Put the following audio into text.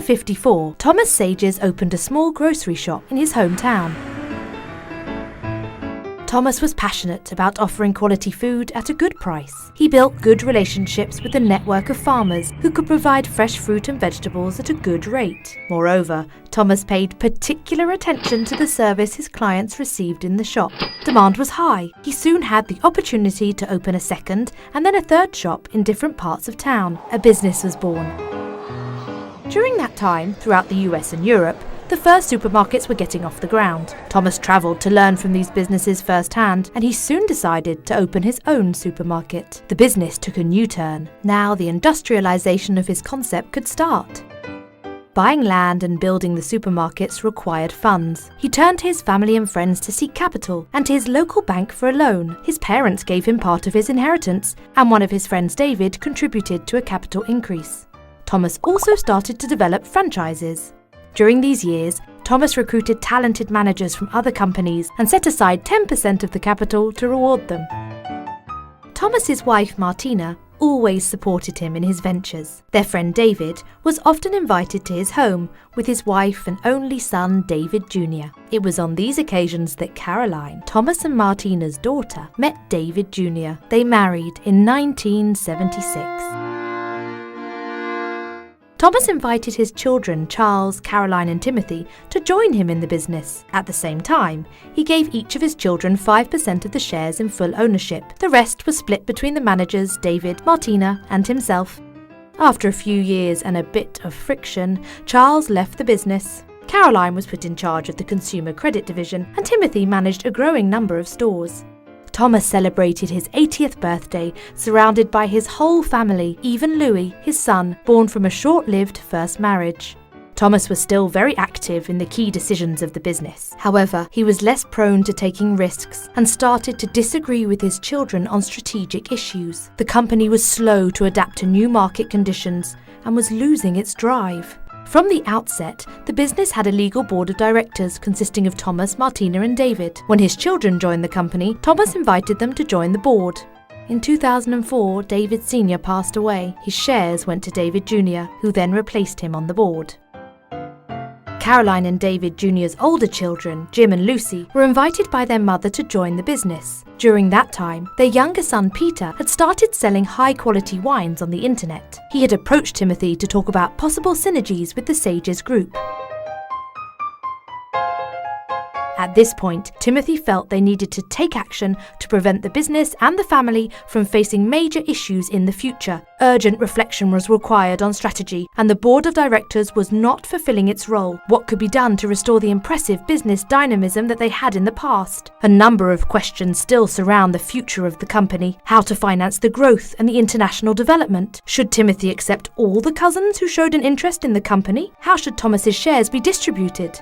1954, Thomas Sages opened a small grocery shop in his hometown. Thomas was passionate about offering quality food at a good price. He built good relationships with a network of farmers who could provide fresh fruit and vegetables at a good rate. Moreover, Thomas paid particular attention to the service his clients received in the shop. Demand was high. He soon had the opportunity to open a second and then a third shop in different parts of town. A business was born. During that time, throughout the US and Europe, the first supermarkets were getting off the ground. Thomas travelled to learn from these businesses firsthand, and he soon decided to open his own supermarket. The business took a new turn. Now the industrialisation of his concept could start. Buying land and building the supermarkets required funds. He turned to his family and friends to seek capital, and to his local bank for a loan. His parents gave him part of his inheritance, and one of his friends, David, contributed to a capital increase. Thomas also started to develop franchises. During these years, Thomas recruited talented managers from other companies and set aside 10% of the capital to reward them. Thomas's wife, Martina, always supported him in his ventures. Their friend David was often invited to his home with his wife and only son, David Jr. It was on these occasions that Caroline, Thomas and Martina's daughter, met David Jr. They married in 1976. Thomas invited his children, Charles, Caroline and Timothy, to join him in the business. At the same time, he gave each of his children 5% of the shares in full ownership. The rest was split between the managers, David, Martina and himself. After a few years and a bit of friction, Charles left the business. Caroline was put in charge of the consumer credit division, and Timothy managed a growing number of stores. Thomas celebrated his 80th birthday surrounded by his whole family, even Louis, his son, born from a short-lived first marriage. Thomas was still very active in the key decisions of the business. However, he was less prone to taking risks and started to disagree with his children on strategic issues. The company was slow to adapt to new market conditions and was losing its drive. From the outset, the business had a legal board of directors consisting of Thomas, Martina and David. When his children joined the company, Thomas invited them to join the board. In 2004, David Sr. passed away. His shares went to David Jr., who then replaced him on the board. Caroline and David Jr.'s older children, Jim and Lucy, were invited by their mother to join the business. During that time, their younger son Peter had started selling high-quality wines on the internet. He had approached Timothy to talk about possible synergies with the Sages group. At this point, Timothy felt they needed to take action to prevent the business and the family from facing major issues in the future. Urgent reflection was required on strategy, and the board of directors was not fulfilling its role. What could be done to restore the impressive business dynamism that they had in the past? A number of questions still surround the future of the company. How to finance the growth and the international development? Should Timothy accept all the cousins who showed an interest in the company? How should Thomas's shares be distributed?